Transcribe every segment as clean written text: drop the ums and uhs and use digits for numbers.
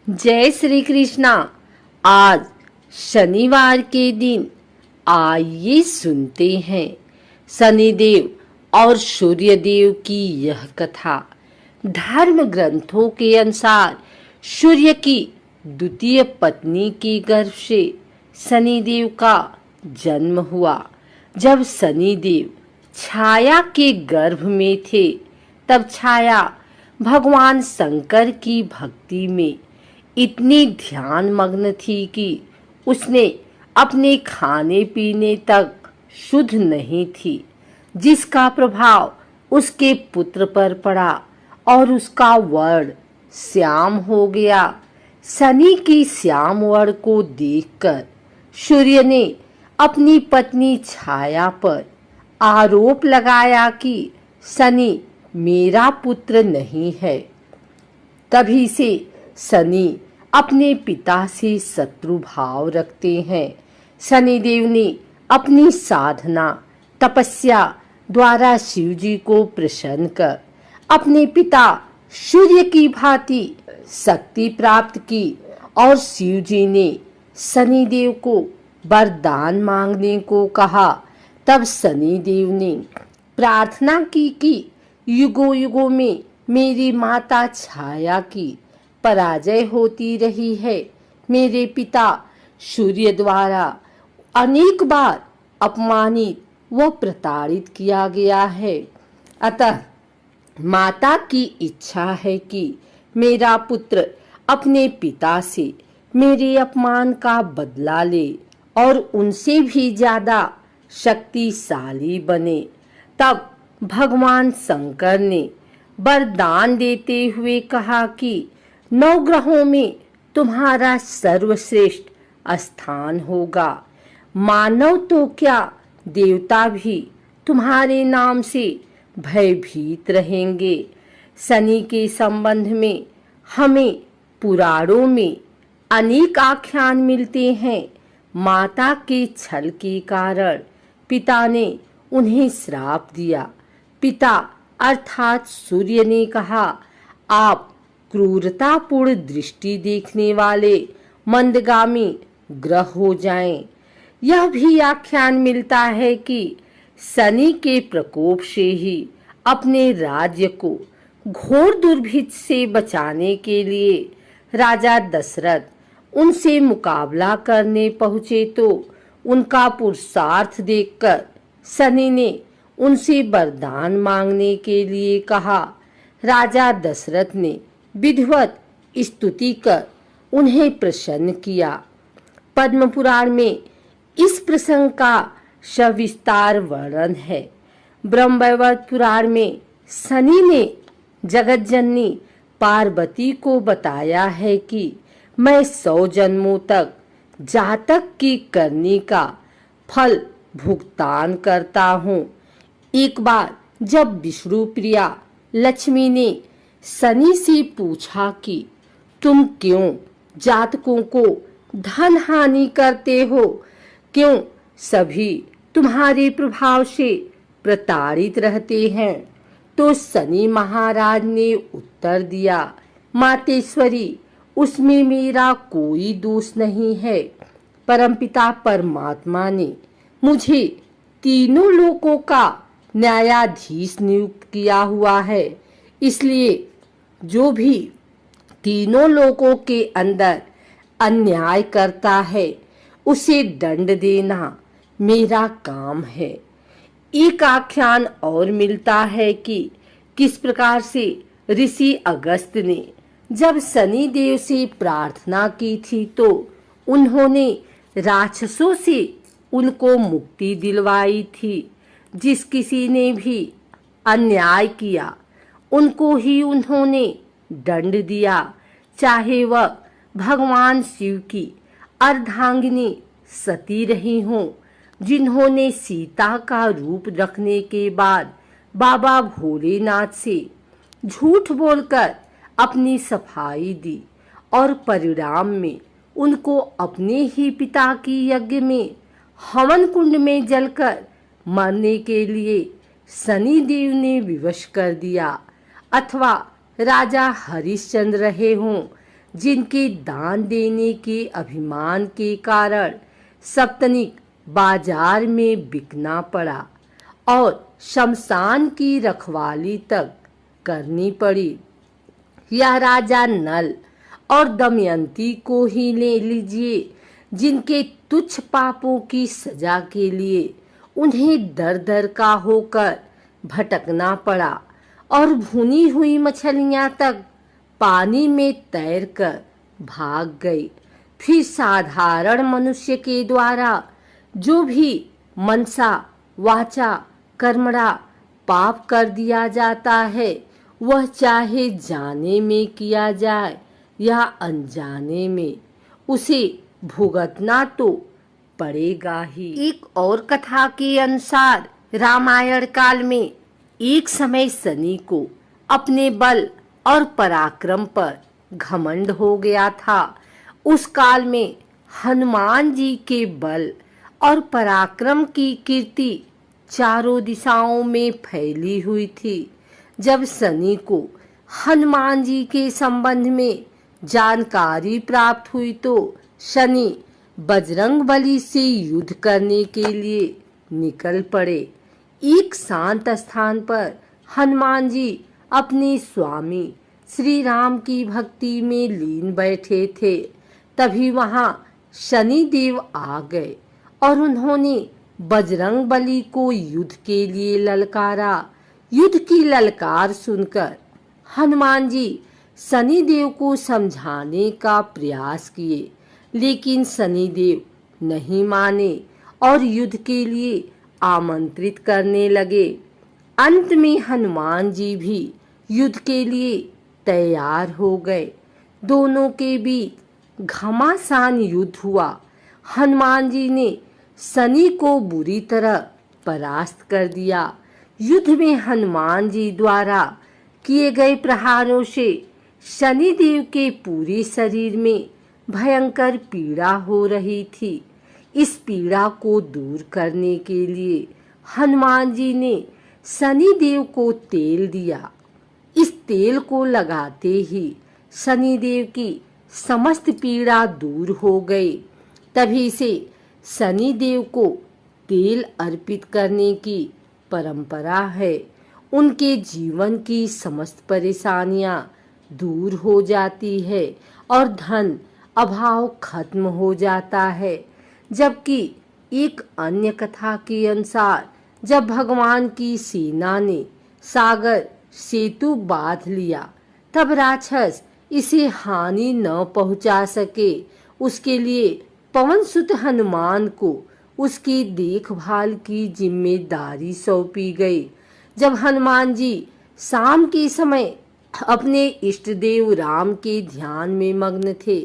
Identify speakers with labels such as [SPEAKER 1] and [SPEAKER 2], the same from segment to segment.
[SPEAKER 1] जय श्री कृष्णा। आज शनिवार के दिन आइए सुनते हैं शनिदेव और सूर्यदेव की यह कथा। धर्म ग्रंथों के अनुसार सूर्य की द्वितीय पत्नी के गर्भ से शनिदेव का जन्म हुआ। जब शनिदेव छाया के गर्भ में थे तब छाया भगवान शंकर की भक्ति में इतनी ध्यान मग्न थी कि उसने अपने खाने पीने तक शुद्ध नहीं थी, जिसका प्रभाव उसके पुत्र पर पड़ा और उसका वर्ण श्याम हो गया। शनि की श्याम वर्ण को देखकर सूर्य ने अपनी पत्नी छाया पर आरोप लगाया कि शनि मेरा पुत्र नहीं है। तभी से शनि अपने पिता से शत्रु भाव रखते हैं। शनिदेव ने अपनी साधना तपस्या द्वारा शिव जी को प्रसन्न कर अपने पिता सूर्य की भांति शक्ति प्राप्त की और शिव जी ने शनिदेव को वरदान मांगने को कहा। तब शनिदेव ने प्रार्थना की कि युगों युगों में मेरी माता छाया की पराजय होती रही है। मेरे पिता सूर्य द्वारा अनेक बार अपमानित व प्रताड़ित किया गया है। अतः माता की इच्छा है कि मेरा पुत्र अपने पिता से मेरे अपमान का बदला ले और उनसे भी ज्यादा शक्तिशाली बने। तब भगवान शंकर ने वरदान देते हुए कहा कि 9 ग्रहों में तुम्हारा सर्वश्रेष्ठ स्थान होगा। मानव तो क्या, देवता भी तुम्हारे नाम से भयभीत रहेंगे। शनि के संबंध में हमें पुराणों में अनेक आख्यान मिलते हैं। माता के छल के कारण पिता ने उन्हें श्राप दिया। पिता अर्थात सूर्य ने कहा, आप क्रूरतापूर्ण दृष्टि देखने वाले मंदगामी ग्रह हो जाएं। यह भी आख्यान मिलता है कि शनि के प्रकोप से ही अपने राज्य को घोर दुर्भिक्ष से बचाने के लिए राजा दशरथ उनसे मुकाबला करने पहुंचे तो उनका पुरुषार्थ देखकर शनि ने उनसे वरदान मांगने के लिए कहा। राजा दशरथ ने विधिवत स्तुति कर उन्हें प्रसन्न किया। पद्म पुराण में इस प्रसंग का सविस्तार वर्णन है। ब्रह्मवैवर्त पुराण में शनि ने जगतजननी पार्वती को बताया है कि मैं 100 जन्मों तक जातक की करनी का फल भुगतान करता हूँ। एक बार जब विष्णु प्रिया लक्ष्मी ने शनि से पूछा कि तुम क्यों जातकों को धन हानि करते हो, क्यों सभी तुम्हारे प्रभाव से प्रताड़ित रहते हैं, तो शनि महाराज ने उत्तर दिया, मातेश्वरी, उसमें मेरा कोई दोष नहीं है। परमपिता परमात्मा ने मुझे तीनों लोकों का न्यायाधीश नियुक्त किया हुआ है, इसलिए जो भी तीनों लोकों के अंदर अन्याय करता है उसे दंड देना मेरा काम है। एक आख्यान और मिलता है कि किस प्रकार से ऋषि अगस्त्य ने जब शनि देव से प्रार्थना की थी तो उन्होंने राक्षसों से उनको मुक्ति दिलवाई थी। जिस किसी ने भी अन्याय किया उनको ही उन्होंने दंड दिया, चाहे वह भगवान शिव की अर्धांगिनी सती रही हों, जिन्होंने सीता का रूप रखने के बाद बाबा भोलेनाथ से झूठ बोलकर अपनी सफाई दी और परिणाम में उनको अपने ही पिता की यज्ञ में हवन कुंड में जलकर मरने के लिए शनि देव ने विवश कर दिया। अथवा राजा हरिश्चंद्र रहे हों, जिनके दान देने के अभिमान के कारण सप्तनिक बाजार में बिकना पड़ा और शमशान की रखवाली तक करनी पड़ी। या राजा नल और दमयंती को ही ले लीजिए, जिनके तुच्छ पापों की सजा के लिए उन्हें दर दर का होकर भटकना पड़ा और भुनी हुई मछलियां तक पानी में तैरकर भाग गई। फिर साधारण मनुष्य के द्वारा जो भी मनसा वाचा कर्मणा पाप कर दिया जाता है, वह चाहे जाने में किया जाए या अनजाने में, उसे भुगतना तो पड़ेगा ही। एक और कथा के अनुसार रामायण काल में एक समय शनि को अपने बल और पराक्रम पर घमंड हो गया था। उस काल में हनुमान जी के बल और पराक्रम की कीर्ति चारों दिशाओं में फैली हुई थी। जब शनि को हनुमान जी के संबंध में जानकारी प्राप्त हुई तो शनि बजरंगबली से युद्ध करने के लिए निकल पड़े। एक शांत स्थान पर हनुमान जी अपने स्वामी श्री राम की भक्ति में लीन बैठे थे। तभी वहां शनि देव आ गए और उन्होंने बजरंगबली को युद्ध के लिए ललकारा। युद्ध की ललकार सुनकर हनुमान जी शनि देव को समझाने का प्रयास किए, लेकिन शनि देव नहीं माने और युद्ध के लिए आमंत्रित करने लगे। अंत में हनुमान जी भी युद्ध के लिए तैयार हो गए। दोनों के बीच घमासान युद्ध हुआ। हनुमान जी ने शनि को बुरी तरह परास्त कर दिया। युद्ध में हनुमान जी द्वारा किए गए प्रहारों से शनि देव के पूरे शरीर में भयंकर पीड़ा हो रही थी। इस पीड़ा को दूर करने के लिए हनुमान जी ने शनि देव को तेल दिया। इस तेल को लगाते ही शनि देव की समस्त पीड़ा दूर हो गई। तभी से शनि देव को तेल अर्पित करने की परंपरा है। उनके जीवन की समस्त परेशानियां दूर हो जाती है और धन अभाव खत्म हो जाता है। जबकि एक अन्य कथा के अनुसार जब भगवान की सेना ने सागर सेतु बांध लिया, तब राक्षस इसे हानि न पहुंचा सके, उसके लिए पवन सुत हनुमान को उसकी देखभाल की जिम्मेदारी सौंपी गई। जब हनुमान जी शाम के समय अपने इष्ट देव राम के ध्यान में मग्न थे,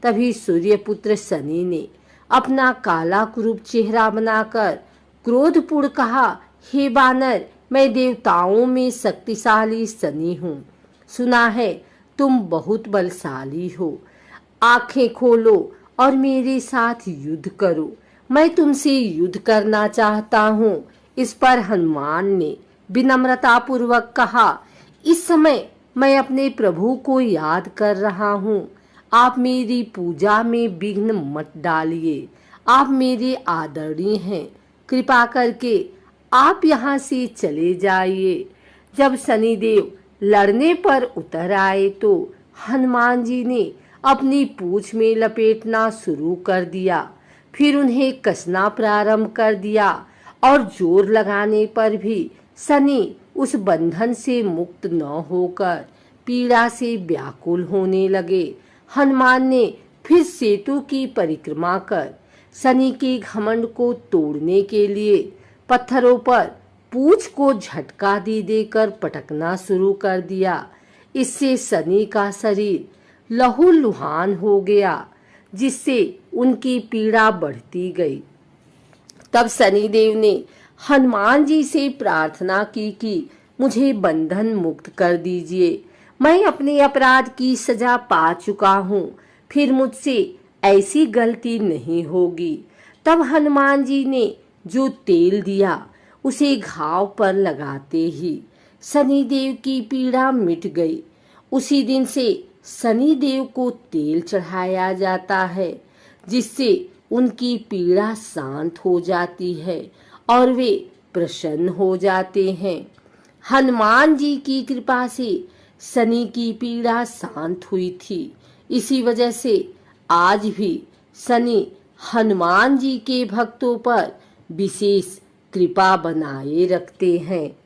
[SPEAKER 1] तभी सूर्यपुत्र शनि ने अपना काला कुरूप चेहरा बनाकर क्रोधपूर्ण कहा, हे बानर, मैं देवताओं में शक्तिशाली शनि हूँ। सुना है तुम बहुत बलशाली हो। आंखें खोलो और मेरे साथ युद्ध करो। मैं तुमसे युद्ध करना चाहता हूँ। इस पर हनुमान ने विनम्रता पूर्वक कहा, इस समय मैं अपने प्रभु को याद कर रहा हूँ। आप मेरी पूजा में विघ्न मत डालिए। आप मेरे आदरणीय हैं। कृपा करके आप यहाँ से चले जाइए। जब शनिदेव लड़ने पर उतर आए तो हनुमान जी ने अपनी पूंछ में लपेटना शुरू कर दिया। फिर उन्हें कसना प्रारंभ कर दिया और जोर लगाने पर भी शनि उस बंधन से मुक्त न होकर पीड़ा से व्याकुल होने लगे। हनुमान ने फिर सेतु की परिक्रमा कर शनि के घमंड को तोड़ने के लिए पत्थरों पर पूंछ को झटका दे देकर पटकना शुरू कर दिया। इससे शनि का शरीर लहूलुहान हो गया, जिससे उनकी पीड़ा बढ़ती गई। तब शनिदेव ने हनुमान जी से प्रार्थना की कि मुझे बंधन मुक्त कर दीजिए। मैं अपने अपराध की सजा पा चुका हूँ, फिर मुझसे ऐसी गलती नहीं होगी। तब हनुमान जी ने जो तेल दिया उसे घाव पर लगाते ही शनिदेव की पीड़ा मिट गई। उसी दिन से शनि देव को तेल चढ़ाया जाता है, जिससे उनकी पीड़ा शांत हो जाती है और वे प्रसन्न हो जाते हैं। हनुमान जी की कृपा से शनि की पीड़ा शांत हुई थी। इसी वजह से आज भी शनि हनुमान जी के भक्तों पर विशेष कृपा बनाए रखते हैं।